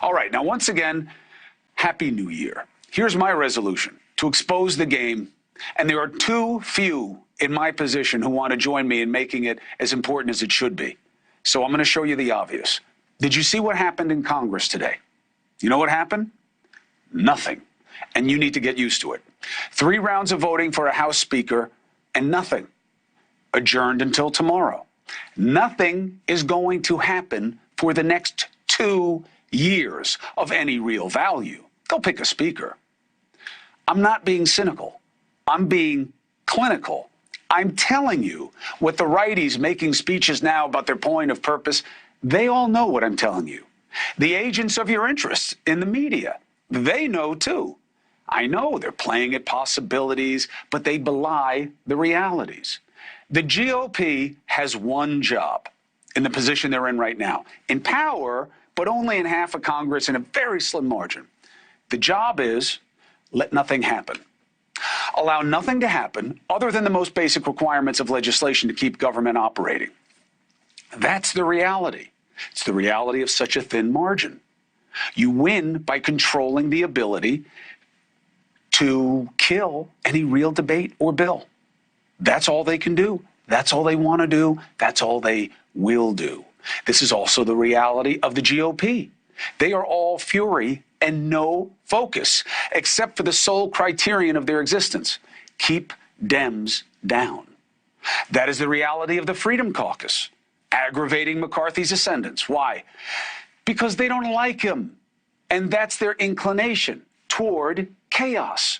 All right, now once again, Happy New Year. Here's my resolution: to expose the game, and there are too few in my position who want to join me in making it as important as it should be. So I'm going to show you the obvious. Did you see what happened in Congress today? You know what happened? Nothing. And you need to get used to it. 3 rounds of voting for a House Speaker and nothing. Adjourned until tomorrow. Nothing is going to happen for the next 2 years of any real value. They'll pick a speaker. I'm not being cynical. I'm being clinical. I'm telling you what the righties making speeches now about their point of purpose, they all know what I'm telling you. The agents of your interests in the media, they know too. I know they're playing at possibilities, but they belie the realities. The GOP has one job in the position they're in right now. In power, but only in half of Congress in a very slim margin. The job is let nothing happen. Allow nothing to happen other than the most basic requirements of legislation to keep government operating. That's the reality. It's the reality of such a thin margin. You win by controlling the ability to kill any real debate or bill. That's all they can do. That's all they want to do. That's all they will do. This is also the reality of the GOP. They are all fury and no focus, except for the sole criterion of their existence: keep Dems down. That is the reality of the Freedom Caucus, aggravating McCarthy's ascendance. Why? Because they don't like him, and that's their inclination toward chaos.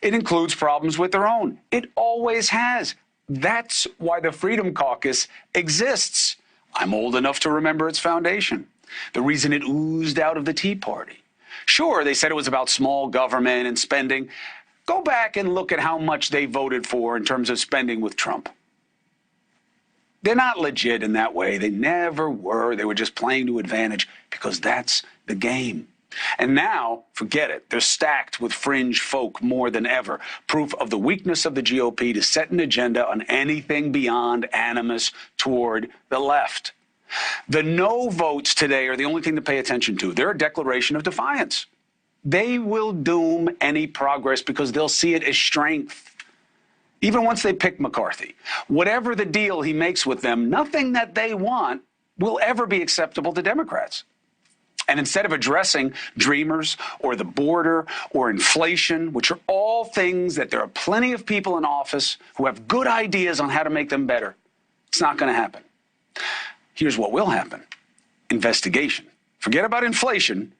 It includes problems with their own. It always has. That's why the Freedom Caucus exists. I'm old enough to remember its foundation, the reason it oozed out of the Tea Party. Sure, they said it was about small government and spending. Go back and look at how much they voted for in terms of spending with Trump. They're not legit in that way. They never were. They were just playing to advantage because that's the game. And now, forget it. They're stacked with fringe folk more than ever. Proof of the weakness of the GOP to set an agenda on anything beyond animus toward the left. The no votes today are the only thing to pay attention to. They're a declaration of defiance. They will doom any progress because they'll see it as strength. Even once they pick McCarthy, whatever the deal he makes with them, nothing that they want will ever be acceptable to Democrats. And instead of addressing Dreamers or the border or inflation, which are all things that there are plenty of people in office who have good ideas on how to make them better, it's not going to happen. Here's what will happen: investigation. Forget about inflation.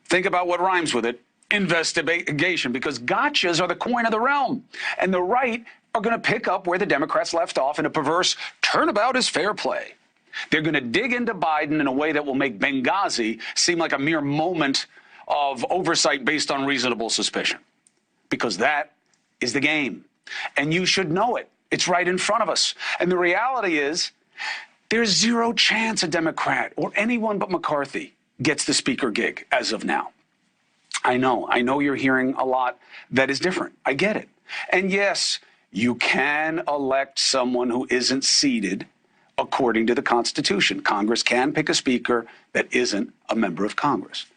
Think about what rhymes with it: investigation, because gotchas are the coin of the realm. And the right are going to pick up where the Democrats left off in a perverse turnabout is fair play. They're going to dig into Biden in a way that will make Benghazi seem like a mere moment of oversight based on reasonable suspicion, because that is the game. And you should know it. It's right in front of us. And the reality is there's zero chance a Democrat or anyone but McCarthy gets the speaker gig as of now. I know you're hearing a lot that is different. I get it. And yes, you can elect someone who isn't seated according to the Constitution. Congress can pick a speaker that isn't a member of Congress.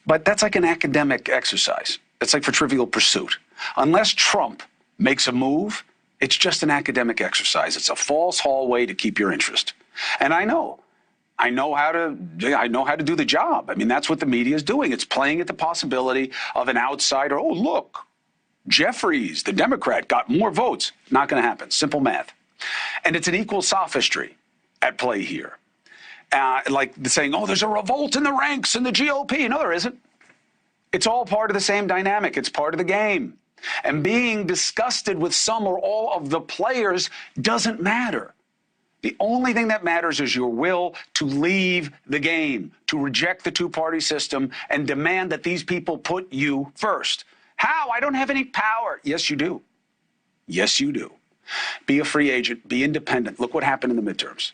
But that's like an academic exercise. It's like for Trivial Pursuit. Unless Trump makes a move, it's just an academic exercise. It's a false hallway to keep your interest. And I know how to do the job. I mean, that's what the media is doing. It's playing at the possibility of an outsider. Oh, look, Jeffries, the Democrat, got more votes. Not going to happen. Simple math. And it's an equal sophistry at play here. Like saying, oh, there's a revolt in the ranks in the GOP. No, there isn't. It's all part of the same dynamic. It's part of the game. And being disgusted with some or all of the players doesn't matter. The only thing that matters is your will to leave the game, to reject the two-party system and demand that these people put you first. How? I don't have any power. Yes, you do. Yes, you do. Be a free agent. Be independent. Look what happened in the midterms.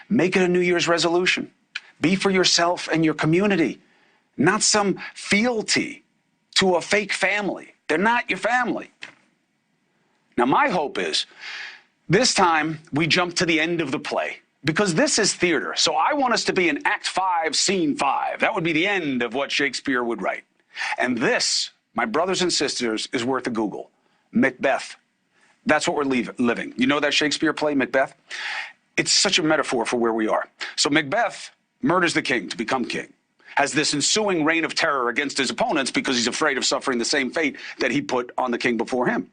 Make it a New Year's resolution. Be for yourself and your community, not some fealty to a fake family. They're not your family. Now, my hope is this time we jump to the end of the play. because this is theater. So I want us to be in Act 5, Scene 5. That would be the end of what Shakespeare would write. And this, my brothers and sisters, is worth a Google. Macbeth. That's what we're living. You know that Shakespeare play, Macbeth? It's such a metaphor for where we are. So Macbeth murders the king to become king, has this ensuing reign of terror against his opponents because he's afraid of suffering the same fate that he put on the king before him.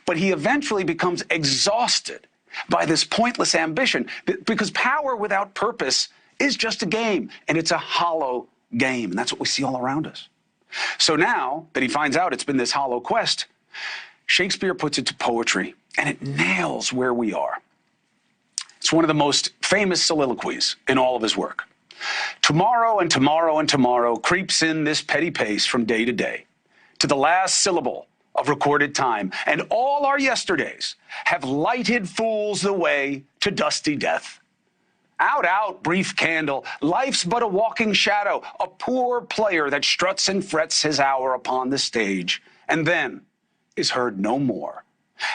But he eventually becomes exhausted by this pointless ambition, because power without purpose is just a game, and it's a hollow game, and that's what we see all around us. So now that he finds out it's been this hollow quest, Shakespeare puts it to poetry, and it nails where we are. It's one of the most famous soliloquies in all of his work. Tomorrow and tomorrow and tomorrow creeps in this petty pace from day to day, to the last syllable of recorded time, and all our yesterdays have lighted fools the way to dusty death. Out, out, brief candle, life's but a walking shadow, a poor player that struts and frets his hour upon the stage, and then is heard no more.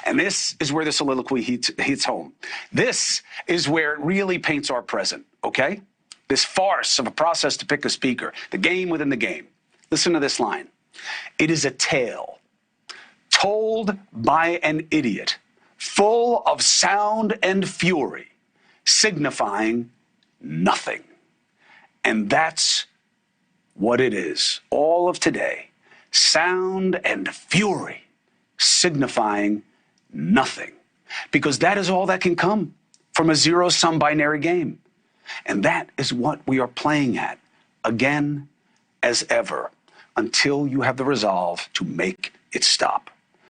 And this is where the soliloquy hits home. This is where it really paints our present, okay? This farce of a process to pick a speaker, the game within the game. Listen to this line. It is a tale told by an idiot, full of sound and fury, signifying nothing. And that's what it is, all of today. Sound and fury, signifying nothing. Because that is all that can come from a zero-sum binary game. And that is what we are playing at, again as ever, until you have the resolve to make it stop.